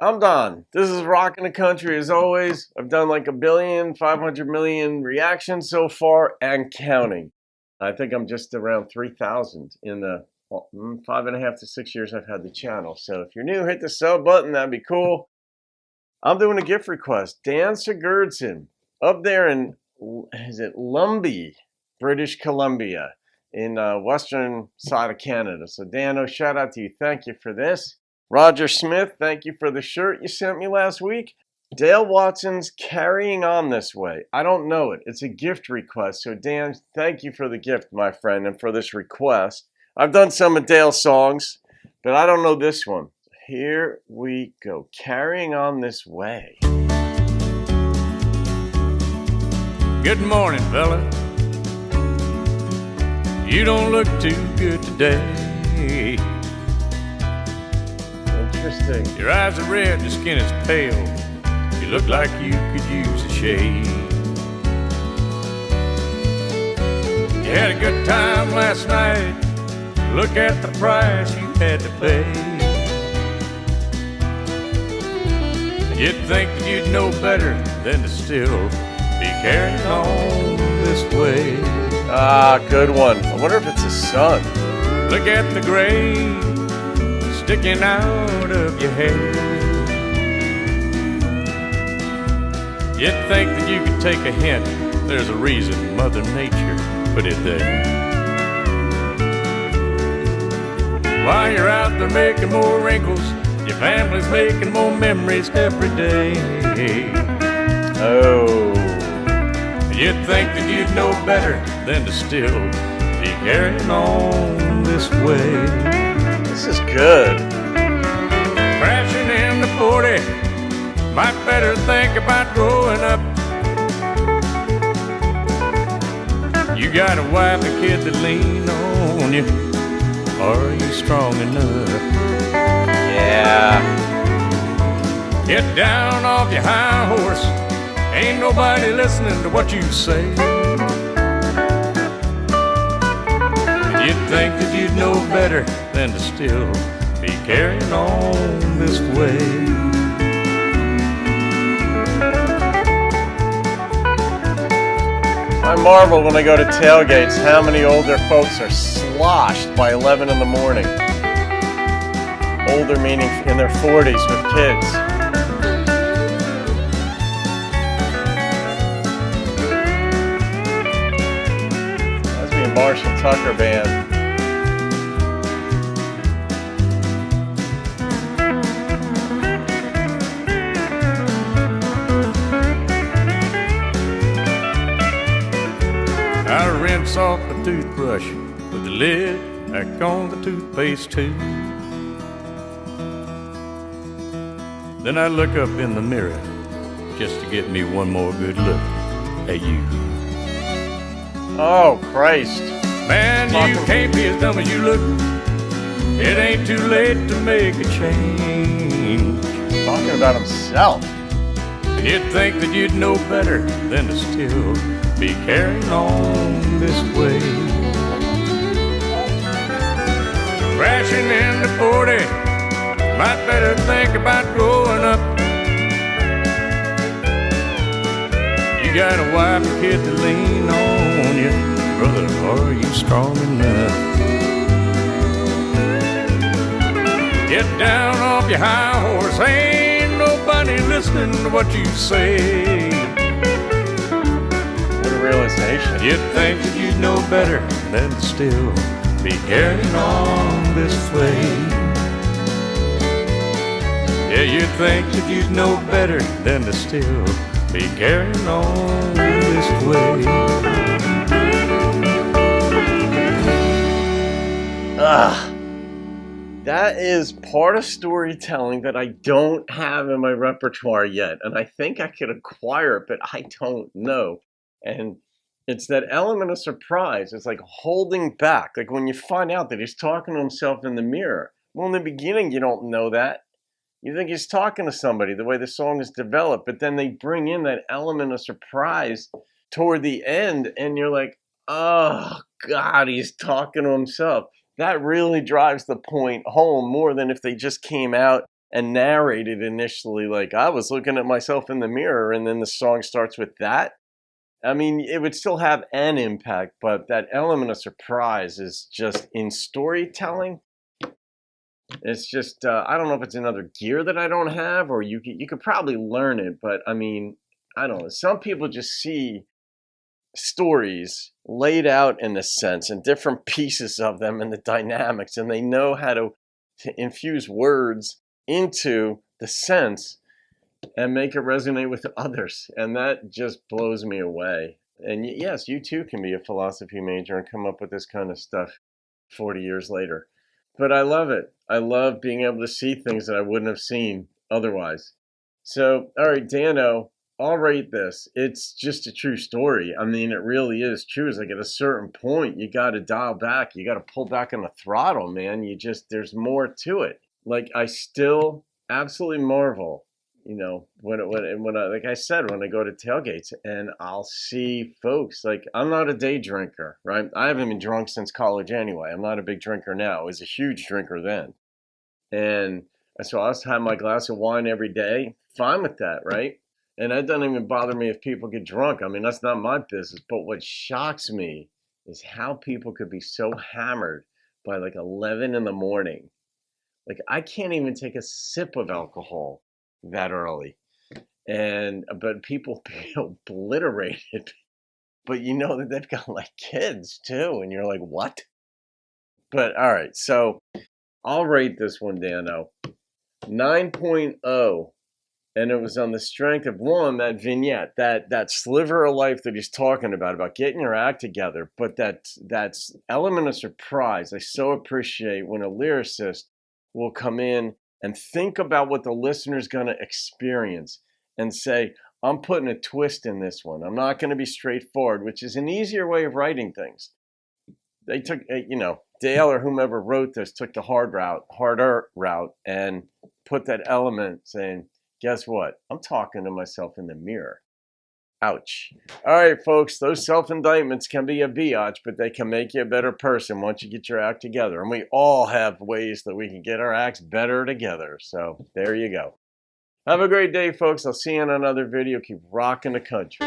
I'm Don. This is Rockin' the Country as always. I've done like 1,500,000,000 reactions so far and counting. I think I'm just around 3,000 in the 5.5 to 6 years I've had the channel. So if you're new, hit the sub button. That'd be cool. I'm doing a gift request. Dan Sigurdson up there in, is it Lumbee, British Columbia, in western side of Canada. So Dan, shout out to you. Thank you for this. Roger Smith, thank you for the shirt you sent me last week. Dale Watson's Carrying On This Way. I don't know it. It's a gift request. So Dan, thank you for the gift, my friend, and for this request. I've done some of Dale's songs, but I don't know this one. Here we go. Carrying On This Way. Good morning, fella. You don't look too good today. Interesting. Your eyes are red, your skin is pale. You look like you could use a shave. You had a good time last night. Look at the price you had to pay. You'd think that you'd know better than to still be carrying on this way. Ah, good one. I wonder if it's his son. Look at the gray sticking out of your hair. You'd think that you could take a hint. There's a reason Mother Nature put it there. While you're out there making more wrinkles, your family's making more memories every day. Oh. You'd think that you'd know better than to still be carrying on this way. This is good. Crashing into 40, might better think about growing up. You got a wife and kid that lean on you. Are you strong enough? Yeah. Get down off your high horse. Ain't nobody listening to what you say. You'd think that you'd know better than to still be carrying on this way. I marvel when I go to tailgates how many older folks are sloshed by 11 in the morning. Older meaning in their 40s with kids. Must be a Marshall Tucker band. I rinse off the toothbrush with the lid back on the toothpaste too. Then I look up in the mirror just to get me one more good look at you. Oh, Christ. Man, you can't be as dumb as you look. It ain't too late to make a change. Talking about himself. And you'd think that you'd know better than to still be carrying on this way. Crashing into 40, might better think about growing up. You got a wife and kid to lean on you. Brother, are you strong enough? Get down off your high horse. Ain't nobody listening to what you say. Realization. You'd think that you'd know better than to still be carrying on this way. Yeah, you'd think that you'd know better than to still be carrying on this way. That is part of storytelling that I don't have in my repertoire yet, and I think I could acquire it, but I don't know. And it's that element of surprise. It's like holding back. Like when you find out that he's talking to himself in the mirror. Well, in the beginning, you don't know that. You think he's talking to somebody, the way the song is developed. But then they bring in that element of surprise toward the end. And you're like, oh, God, he's talking to himself. That really drives the point home more than if they just came out and narrate it initially like I was looking at myself in the mirror, and then the song starts with that, I mean, it would still have an impact, but that element of surprise is just in storytelling. It's just I don't know if it's another gear that I don't have, or you could probably learn it, but I mean, I don't know. Some people just see stories laid out in a sense and different pieces of them and the dynamics, and they know how to infuse words into the sense and make it resonate with others, and that just blows me away. And yes, you too can be a philosophy major and come up with this kind of stuff 40 years later. But I love it. I love being able to see things that I wouldn't have seen otherwise. So, all right, Dano, I'll rate this. It's just a true story. I mean, it really is true. It's like at a certain point, you got to dial back. You got to pull back on the throttle, man. There's more to it. Like, I still absolutely marvel, you know, when I, like I said, when I go to tailgates and I'll see folks, like, I'm not a day drinker, right? I haven't been drunk since college anyway. I'm not a big drinker now. I was a huge drinker then. And so I was having my glass of wine every day. Fine with that, right? And that doesn't even bother me if people get drunk. I mean, that's not my business. But what shocks me is how people could be so hammered by like 11 in the morning. Like, I can't even take a sip of alcohol that early. But people feel obliterated. But you know that they've got like kids too. And you're like, what? But all right. So I'll rate this one, Dano, 9.0. And it was on the strength of, one, that vignette, that sliver of life that he's talking about getting your act together. But that's element of surprise. I so appreciate when a lyricist will come in and think about what the listener's going to experience and say, I'm putting a twist in this one. I'm not going to be straightforward, which is an easier way of writing things. They took, Dale or whomever wrote this took the harder route, and put that element saying, guess what? I'm talking to myself in the mirror. Ouch. All right, folks, those self-indictments can be a biatch, but they can make you a better person once you get your act together. And we all have ways that we can get our acts better together. So there you go. Have a great day, folks. I'll see you in another video. Keep rocking the country.